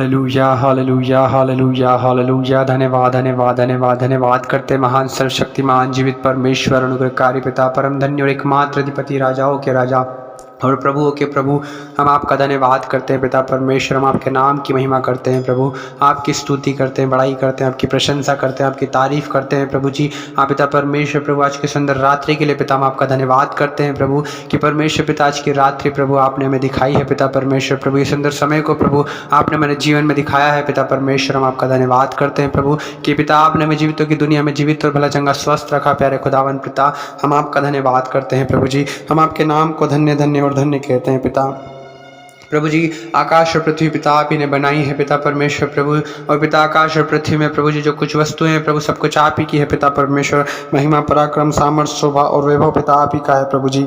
Hallelujah hallelujah hallelujah hallelujah. धन्यवाद धन्यवाद धन्यवाद धन्यवाद करते महान सर्वशक्तिमान जीवित परमेश्वर अनुग्रहकारी पिता परम धन्य और एकमात्र अधिपति राजाओं के राजा और प्रभुओं के प्रभु, हम आपका धन्यवाद करते हैं पिता परमेश्वर। हम आपके नाम की महिमा करते हैं प्रभु, आपकी स्तुति करते हैं, बड़ाई करते हैं, आपकी प्रशंसा करते हैं, आपकी तारीफ करते हैं प्रभु जी। आप पिता परमेश्वर प्रभु आज की सुंदर रात्रि के लिए पिता हम आपका धन्यवाद करते हैं प्रभु कि परमेश्वर पिता आज की रात्रि प्रभु आपने हमें दिखाई है पिता परमेश्वर प्रभु। ये सुंदर समय को प्रभु आपने मेरे जीवन में दिखाया है पिता परमेश्वर। हम आपका धन्यवाद करते हैं प्रभु कि पिता आपने हमें जीवितों की दुनिया में जीवित और भला चंगा स्वस्थ रखा। प्यारे खुदावन पिता हम आपका धन्यवाद करते हैं प्रभु जी। हम आपके नाम को धन्य धन्य और धन्य कहते हैं पिता प्रभु जी। आकाश और पृथ्वी पिता आप ही ने बनाई है पिता परमेश्वर प्रभु, और पिता आकाश और पृथ्वी में प्रभु जी जो कुछ वस्तुएं हैं प्रभु सब कुछ आप ही की है पिता परमेश्वर। महिमा पराक्रम सामर्थ्य शोभा और वैभव पिता आप ही का है प्रभु जी।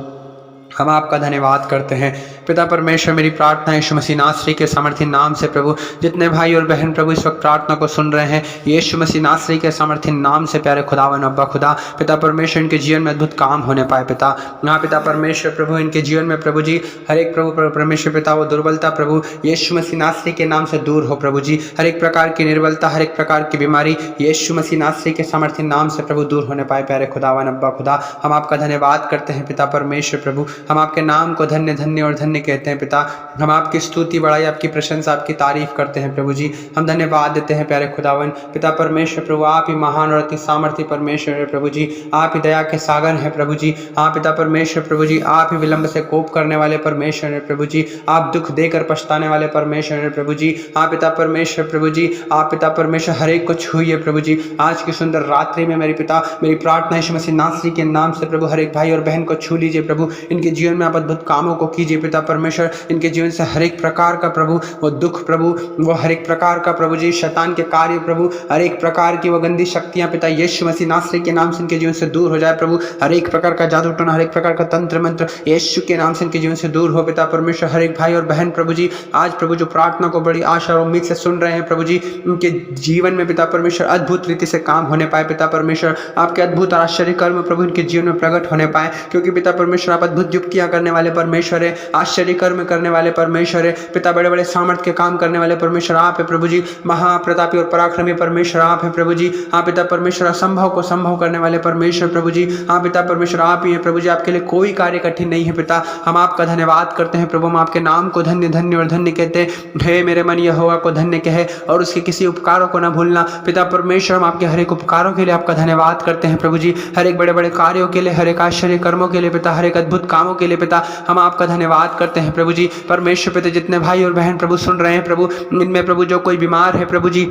हम आपका धन्यवाद करते हैं पिता परमेश्वर। मेरी प्रार्थना यीशु मसीह नासरी के सामर्थी नाम से प्रभु, जितने भाई और बहन प्रभु इस वक्त प्रार्थना को सुन रहे हैं, यीशु मसीह नासरी के सामर्थी नाम से प्यारे खुदावन अब्बा खुदा पिता परमेश्वर इनके जीवन में अद्भुत काम होने पाए पिता। यहाँ पिता परमेश्वर प्रभु इनके जीवन में प्रभु जी हर एक प्रभु परमेश्वर पिता वो दुर्बलता प्रभु यीशु मसीह नासरी के नाम से दूर हो प्रभु जी। हर एक प्रकार की निर्बलता, हर एक प्रकार की बीमारी यीशु मसीह नासरी के सामर्थी नाम से प्रभु दूर होने पाए प्यारे खुदावन अब्बा खुदा। हम आपका धन्यवाद करते हैं पिता परमेश्वर प्रभु। हम आपके नाम को धन्य धन्य और धन्य कहते हैं पिता। हम आपकी स्तुति बड़ाई, आपकी प्रशंसा, आपकी तारीफ करते हैं प्रभु जी। हम धन्यवाद देते हैं प्यारे खुदावन पिता परमेश्वर प्रभु। आप ही महान और अति सामर्थी परमेश्वर है प्रभु जी। आप ही दया के सागर हैं प्रभु जी। आप पिता परमेश्वर प्रभु जी आप ही विलंब से कोप करने वाले परमेश्वर है प्रभु जी। आप दुख देकर पछताने वाले परमेश्वर है प्रभु जी। आप पिता परमेश्वर प्रभु जी आप पिता परमेश्वर हर एक को छूइए प्रभु जी। आज की सुंदर रात्रि में मेरे पिता मेरी प्रार्थना यीशु मसीह नासरी के नाम से प्रभु हर एक भाई और बहन को छू लीजिए प्रभु। इनके जीवन में आप अद्भुत कामों को कीजिए पिता परमेश्वर। इनके जीवन से हर एक प्रकार का प्रभु वो दुख प्रभु, वो हर एक प्रकार का प्रभु जी शैतान के कार्य प्रभु, हर एक प्रकार की वो गंदी शक्तियां पिता यीशु मसीह नासरी के नाम से इनके जीवन से दूर हो जाए प्रभु। हर एक प्रकार का जादू टोना, हर एक प्रकार का तंत्र मंत्र यीशु के नाम से इनके जीवन से दूर हो पिता परमेश्वर। हर एक भाई और बहन प्रभु जी आज प्रभु जो प्रार्थना को बड़ी आशा और उम्मीद से सुन रहे हैं प्रभु जी, उनके जीवन में पिता परमेश्वर अद्भुत रीति से काम होने पाए पिता परमेश्वर। आपके अद्भुत और आश्चर्य कर्म प्रभु इनके जीवन में प्रकट होने पाए, क्योंकि पिता परमेश्वर आप अद्भुत युक्तियां करने वाले परमेश्वर है, आश्चर्य कर्म करने वाले परमेश्वर है पिता। बड़े बड़े सामर्थ के काम करने वाले परमेश्वर आप है प्रभु जी। महाप्रतापी और पराक्रमी परमेश्वर आप है प्रभु जी। आप पिता परमेश्वर असंभव को संभव करने वाले परमेश्वर प्रभु जी। आप पिता परमेश्वर आप ही है प्रभु जी। आपके लिए कोई कार्य कठिन नहीं है पिता। हम आपका धन्यवाद करते हैं प्रभु। हम आपके नाम को धन्य धन्य और धन्य कहते हैं। हे मेरे मन यहोवा को धन्य कहे और उसके किसी उपकारों को न भूलना पिता परमेश्वर। हम आपके हर एक उपकारों के लिए आपका धन्यवाद करते हैं प्रभु जी। हर एक बड़े बड़े कार्यों के लिए, हर एक आश्चर्य कर्मों के लिए पिता, हर एक अद्भुत कामों के लिए पिता हम आपका धन्यवाद करते हैं प्रभु जी। परमेश्वर पिता जितने भाई और बहन प्रभु सुन रहे हैं प्रभु, इनमें प्रभु जो कोई बीमार है प्रभु जी,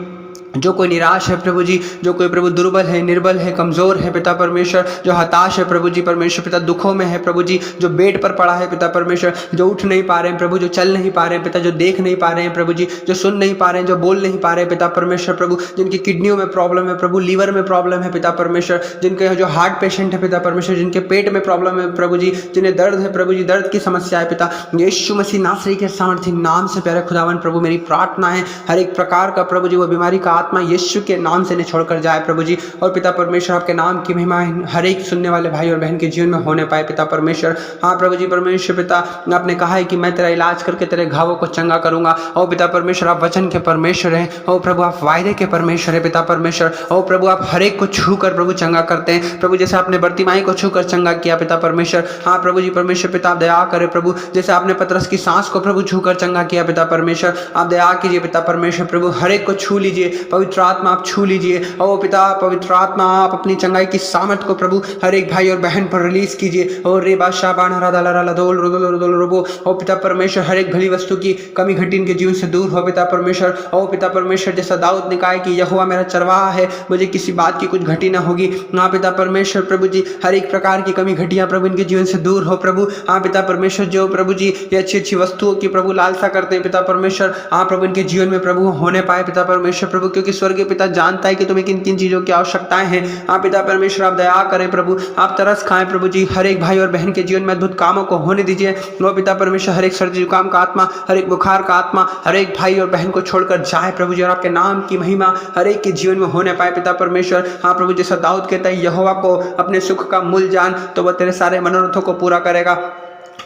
जो कोई निराश है प्रभु जी, जो कोई प्रभु दुर्बल है, निर्बल है, कमजोर है पिता परमेश्वर, जो हताश है प्रभु जी परमेश्वर पिता, दुखों में है प्रभु जी, जो बेड पर पड़ा है पिता परमेश्वर, जो उठ नहीं पा रहे हैं प्रभु, जो चल नहीं पा रहे हैं पिता, जो देख नहीं पा रहे हैं प्रभु जी, जो सुन नहीं पा रहे हैं, जो बोल नहीं पा रहे हैं पिता परमेश्वर प्रभु, जिनकी किडनियों में प्रॉब्लम है प्रभु, लीवर में प्रॉब्लम है पिता परमेश्वर, जिनके जो हार्ट पेशेंट है पिता परमेश्वर, जिनके पेट में प्रॉब्लम है प्रभु जी, जिन्हें दर्द है प्रभु जी, दर्द की समस्या है पिता, यीशु मसीह नासरी के सामर्थी नाम से प्यारे खुदावन प्रभु मेरी प्रार्थना है हर एक प्रकार का प्रभु जी वो बीमारी का आत्मा यीशु के नाम से नहीं छोड़कर जाए प्रभु जी। और पिता परमेश्वर आपके नाम की महिमा हर एक सुनने वाले भाई और बहन के जीवन में होने पाए पिता परमेश्वर। हाँ प्रभु जी परमेश्वर पिता, आपने कहा है कि मैं तेरा इलाज करके तेरे घावों को चंगा करूंगा। ओ पिता परमेश्वर आप वचन के परमेश्वर हैं। ओ प्रभु आप वायदे के परमेश्वर है पिता परमेश्वर। ओ प्रभु आप हर एक को छू कर प्रभु चंगा करते हैं प्रभु, जैसे आपने बर्तिमाई को छू कर चंगा किया पिता परमेश्वर। हाँ प्रभु जी परमेश्वर पिता आप दया करे प्रभु, जैसे आपने पतरस की सांस को प्रभु छू कर चंगा किया पिता परमेश्वर। आप दया कीजिए पिता परमेश्वर प्रभु, हर एक को छू लीजिए पवित्र आत्मा आप छू लीजिए। ओ पिता पवित्र आत्मा आप अपनी चंगाई की सामर्थ को प्रभु हर एक भाई और बहन पर रिलीज कीजिए। और रे बादशाह बाणा दोल रोबो। ओ पिता परमेश्वर हर एक भली वस्तु की कमी घटी इनके जीवन से दूर हो पिता परमेश्वर। ओ पिता परमेश्वर जैसा दाऊद ने कहा कि यहोवा मेरा चरवाहा है, मुझे किसी बात की कुछ घटी ना होगी। हाँ पिता परमेश्वर प्रभु जी हर एक प्रकार की कमी घटिया प्रभु इनके जीवन से दूर हो प्रभु। हाँ पिता परमेश्वर जो प्रभु जी ये अच्छी अच्छी वस्तुओं की प्रभु लालसा करते हैं पिता परमेश्वर, हाँ प्रभु इनके जीवन में प्रभु होने पाए पिता परमेश्वर प्रभु, क्योंकि स्वर्गीय पिता जानता है कि तुम्हें किन किन चीजों की आवश्यकताएं हैं। आप पिता परमेश्वर आप दया करें प्रभु, आप तरस खाएं प्रभु जी, हर एक भाई और बहन के जीवन में अद्भुत कामों को होने दीजिए। वो पिता परमेश्वर हर एक सर्दी जुकाम का आत्मा, हर एक बुखार का आत्मा हर एक भाई और बहन को छोड़कर जाए प्रभु जी, और आपके नाम की महिमा हर एक के जीवन में होने पाए पिता परमेश्वर। हाँ प्रभु जैसा दाऊद कहता है यहोवा को अपने सुख का मूल जान, तो वह तेरे सारे मनोरथों को पूरा करेगा।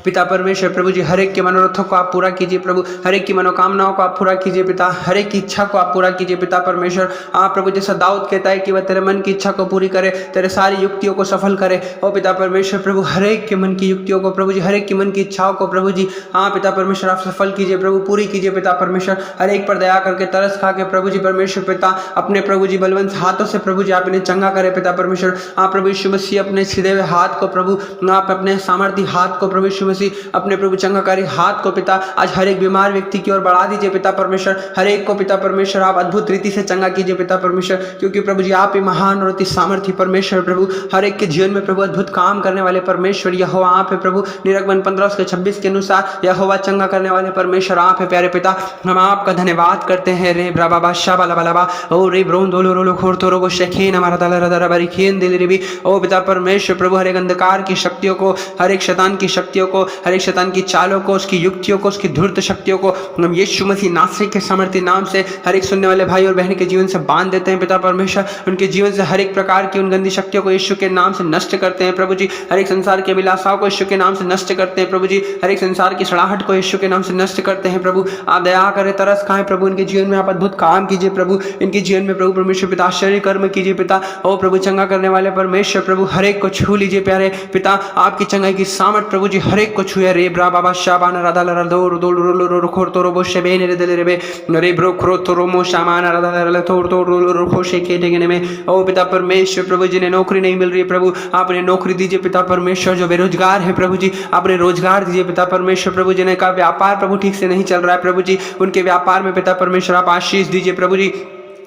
पिता परमेश्वर प्रभु जी हर एक के मनोरथों को आप पूरा कीजिए प्रभु, हर एक की मनोकामनाओं को आप पूरा कीजिए पिता, हर एक की इच्छा को आप पूरा कीजिए पिता परमेश्वर। आप प्रभु जैसा दाऊद कहता है कि वह तेरे मन की इच्छा को पूरी करे, तेरे सारी युक्तियों को सफल करे। ओ पिता परमेश्वर प्रभु हर एक के मन की युक्तियों को प्रभु जी, हर एक की मन की इच्छाओं को प्रभु जी हाँ पिता परमेश्वर आप सफल कीजिए प्रभु, पूरी कीजिए पिता परमेश्वर। हर एक पर दया करके तरस खा के प्रभु जी परमेश्वर पिता अपने प्रभु जी बलवंत हाथों से प्रभु जी आप इन्हें चंगा करे पिता परमेश्वर। आप प्रभु यीशु मसीह अपने सीधे हुए हाथ को प्रभु आप अपने सामर्थ्य हाथ को प्रभु यीशु मसीह अपने प्रभु चंगाकारी हाथ को पिता आज हर एक बीमार व्यक्ति की ओर बढ़ा दीजिए पिता परमेश्वर। हर एक को पिता परमेश्वर आप अद्भुत रीति से चंगा कीजिए पिता परमेश्वर, क्योंकि प्रभु जी आप ही महान और अति सामर्थ्य परमेश्वर प्रभु। हर एक के जीवन में प्रभु अद्भुत काम करने वाले परमेश्वर यहोवा आप है प्रभु। निर्गमन 15:26 के अनुसार यहोवा चंगा करने वाले परमेश्वर आप है प्यारे पिता। हम आपका धन्यवाद करते हैं रे ब्राबा शाबाला बालाबा ओ रे ब्रोन दोलो रोलो खोरतो रोगो शेखेन हमारा दला रदरा बारी खेन दिल रे ओ पिता परमेश्वर प्रभु हर एक अंधकार की शक्तियों को, हर एक शैतान की शक्तियों को, हर एक शैतान की चालों को, उसकी युक्तियों को, उसकी धूर्त शक्तियों को हम यीशु मसीह नासरी के सामर्थ्य नाम से हर एक सुनने वाले भाई और बहन के जीवन से बांध देते हैं पिता परमेश्वर। उनके जीवन से हर एक प्रकार की उन गंदी शक्तियों को यीशु के नाम से नष्ट करते हैं प्रभु जी। हर एक संसार की अभिलाषाओं को यीशु के नाम से नष्ट करते हैं प्रभु जी। हर एक संसार की सड़ाहट को यीशु के नाम से नष्ट करते हैं प्रभु। आप दया करें, तरस खाएं प्रभु, इनके जीवन में आप अद्भुत काम कीजिए प्रभु। इनके जीवन में प्रभु परमेश्वर पिता आश्चर्य कर्म कीजिए पिता। ओ प्रभु चंगा करने वाले परमेश्वर प्रभु हर एक को छू लीजिए प्यारे पिता। आपकी चंगाई की सामर्थ प्रभु जी हर एक को छुए रे ब्रा बाबा शाबाना राधा रदोर दोल रो खोर तो रोबो शेबेन रे दले रे रे ब्रो खरो तो रोमो शामाना राधा रल थोर तो रो खोशे के देने में। ओ पिता परमेश्वर प्रभु जिन्हें नौकरी नहीं मिल रही है प्रभु आप उन्हें नौकरी दीजिए पिता परमेश्वर। जो बेरोजगार है प्रभु जी आप उन्हें रोजगार दीजिए पिता परमेश्वर प्रभु। जिन्हें का व्यापार प्रभु ठीक से नहीं चल रहा है प्रभु जी उनके व्यापार में पिता परमेश्वर आप आशीष दीजिए प्रभु जी,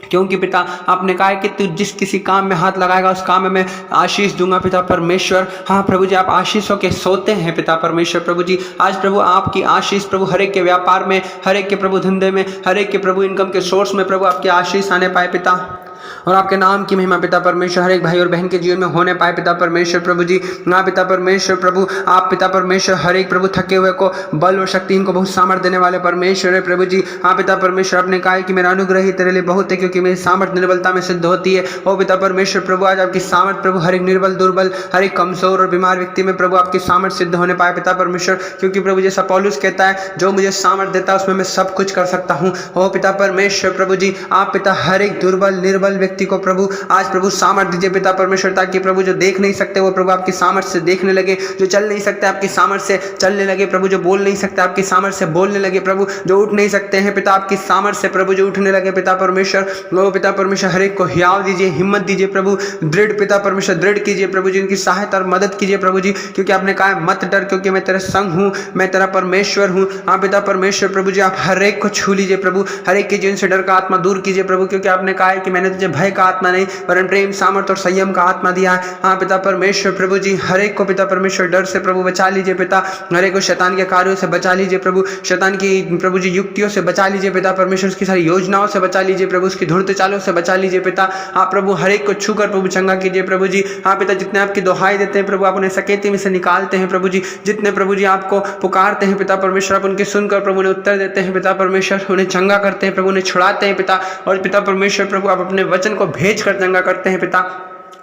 क्योंकि पिता आपने कहा है कि तू जिस किसी काम में हाथ लगाएगा उस काम में मैं आशीष दूंगा पिता परमेश्वर। हाँ प्रभु जी आप आशीषों के सोते हैं पिता परमेश्वर प्रभु जी। आज प्रभु आपकी आशीष प्रभु हर एक के व्यापार में, हर एक के प्रभु धंधे में, हर एक के प्रभु इनकम के सोर्स में प्रभु आपकी आशीष आने पाए पिता, और आपके नाम की महिमा पिता परमेश्वर हर एक भाई और बहन के जीवन में होने पाए पिता परमेश्वर प्रभु जी। ना पिता परमेश्वर प्रभु आप पिता परमेश्वर हर एक प्रभु थके हुए को बल और शक्ति इनको बहुत सामर्थ्य देने वाले परमेश्वर है प्रभु जी। हाँ पिता परमेश्वर आपने कहा है कि मेरा अनुग्रह ही तेरे लिए बहुत है, क्योंकि मेरी सामर्थ्य निर्बलता में सिद्ध होती है। ओ पिता परमेश्वर प्रभु आज आपकी सामर्थ्य प्रभु हर एक निर्बल दुर्बल हर एक कमजोर और बीमार व्यक्ति में प्रभु आपकी सामर्थ्य सिद्ध होने पाए पिता परमेश्वर, क्योंकि प्रभु जैसा पौलुस कहता है जो मुझे सामर्थ्य देता है उसमें मैं सब कुछ कर सकता हूँ। ओ पिता परमेश्वर प्रभु जी आप पिता हर एक दुर्बल निर्बल व्यक्ति को प्रभु आज प्रभु सामर्थ्य दीजिए पिता परमेश्वर, ताकि प्रभु जो देख नहीं सकते वो प्रभु आपकी सामर्थ्य से देखने लगे, जो चल नहीं सकते आपकी सामर्थ्य से चलने लगे प्रभु, जो बोल नहीं सकते आपकी सामर्थ्य से बोलने लगे प्रभु, जो उठ नहीं सकते हैं पिता आपकी सामर्थ्य से प्रभु जो उठने लगे पिता परमेश्वर। वो पिता परमेश्वर हर एक को हियाव दीजिए, हिम्मत दीजिए प्रभु, दृढ़ पिता परमेश्वर दृढ़ कीजिए प्रभु जी, उनकी सहायता और मदद कीजिए प्रभु जी, क्योंकि आपने कहा मत डर क्योंकि मैं तेरे संग हूँ, मैं तेरा परमेश्वर हूँ। हाँ पिता परमेश्वर प्रभु जी आप हर एक को छू लीजिए प्रभु, हर एक के जीवन से डर का आत्मा दूर कीजिए प्रभु, क्योंकि आपने कहा है कि मैंने तुझे भय का आत्मा नहीं वरन प्रेम सामर्थ्य और संयम का आत्मा दिया है। हाँ पिता परमेश्वर प्रभु जी हर एक को पिता परमेश्वर डर से प्रभु बचा लीजिए पिता, हर एक को शैतान के कार्यों से बचा लीजिए प्रभु, शैतान की प्रभु जी युक्तियों से बचा लीजिए पिता परमेश्वर, उसकी सारी योजनाओं से बचा लीजिए प्रभु, उसकी धुरते चालों से बचा लीजिए पिता। आप प्रभु हर एक को छूकर प्रभु चंगा कीजिए प्रभु जी। हाँ पिता जितने आपकी दुहाई देते हैं प्रभु आप उन्हें सकेती में से निकालते हैं प्रभु जी, जितने प्रभु जी आपको पुकारते हैं पिता परमेश्वर आप उनके सुनकर प्रभु उन्हें उत्तर देते हैं पिता परमेश्वर, उन्हें चंगा करते हैं प्रभु, उन्हें छुड़ाते हैं पिता, और पिता परमेश्वर प्रभु आप अपने वचन को भेज कर चंगा करते हैं पिता।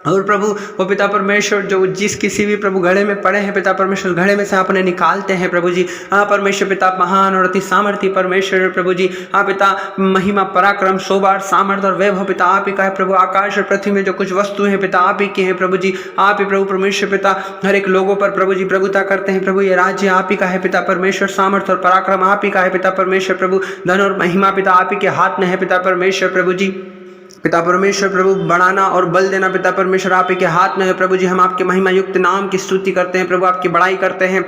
और प्रभु वो पिता परमेश्वर जो जिस किसी भी प्रभु घड़े में पड़े हैं पिता परमेश्वर घड़े में से आप उन्हें निकालते हैं प्रभु जी। हाँ परमेश्वर पिता महान और अति सामर्थ्य परमेश्वर प्रभु जी। हाँ पिता महिमा पराक्रम शोभा सामर्थ्य और वैभव पिता आप ही का है प्रभु, आकाश और पृथ्वी में जो कुछ वस्तु है पिता आप ही की है प्रभु जी। आप ही प्रभु परमेश्वर पिता हर एक लोगों पर प्रभु जी प्रभुता करते हैं प्रभु, ये राज्य आप ही का है पिता परमेश्वर, सामर्थ्य और पराक्रम आप ही का है पिता परमेश्वर प्रभु, धन और महिमा पिता आप ही के हाथ में है पिता परमेश्वर प्रभु जी। पिता परमेश्वर प्रभु बढ़ाना और बल देना पिता परमेश्वर आप ही के हाथ में है प्रभु जी। हम आपके महिमा युक्त नाम की स्तुति करते हैं प्रभु, आपकी बड़ाई करते हैं,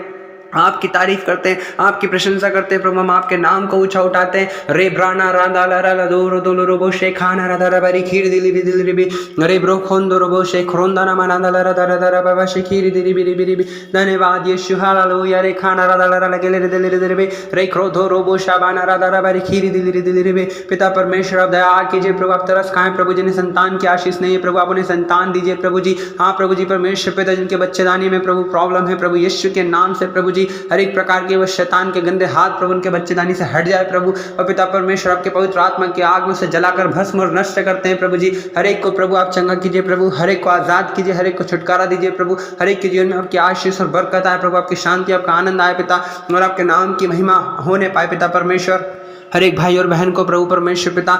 आपकी तारीफ करते हैं, आपकी प्रशंसा करते हैं प्रभु, हम आपके नाम को ऊंचा उठाते हैं। रे ब्राना राधा ला दो दो रोबो शेखाना राधा रबारी खीर दिली भी दिल रिबी रे ब्रो खोन दो रोबो शेख रोंदाना माना ला राधा राधा रबा शेखीर दिली भी रिबी रिबी धन्यवाद यीशु हालेलुया। रे खाना राधा ला लगे रे दिल रे रे रे क्रोधो रोबो शाबाना राधा रबारी खीर दिली रे पिता परमेश्वर आप दया कीजिए प्रभु, आप तरस खाएं प्रभु, जिन्हें संतान की आशीष नहीं है प्रभु आप उन्हें संतान दीजिए प्रभु जी। हाँ प्रभु जी परमेश्वर पिता जिनके बच्चेदानी में प्रभु प्रॉब्लम है प्रभु यीशु के नाम से प्रभु जी जी हर एक प्रकार के वो शैतान के गंदे हाथ प्रभु उनके बच्चेदानी से हट जाए प्रभु। और पिता परमेश्वर आपके पवित्र आत्मा की आग में से जलाकर भस्म और नष्ट करते हैं प्रभु जी। हर एक को प्रभु आप चंगा कीजिए प्रभु, हर एक को आजाद कीजिए, हर एक को छुटकारा दीजिए प्रभु। हर एक के जीवन में आपकी आशीष और बरकत आए प्रभु, आपकी शांति आपका आनंद आए पिता, और आपके नाम की महिमा होने पाए पिता परमेश्वर। हर एक भाई और बहन को प्रभु परमेश्वर पिता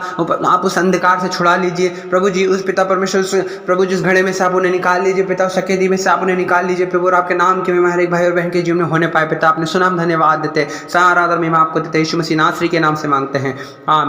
आप उस अंधकार से छुड़ा लीजिए प्रभु जी। उस पिता परमेश्वर प्रभु जिस घड़े में से आप उन्हें निकाल लीजिए पिता, उस सकेदी में से आप उन्हें निकाल लीजिए प्रभु, और आपके नाम की महिमा हर एक भाई और बहन के जीवन में होने पाए पिता। अपने सुनाम धन्यवाद देते, सारा आदर महिमा आपको देते, यीशु मसीह नासरी के नाम से मांगते हैं, आमीन।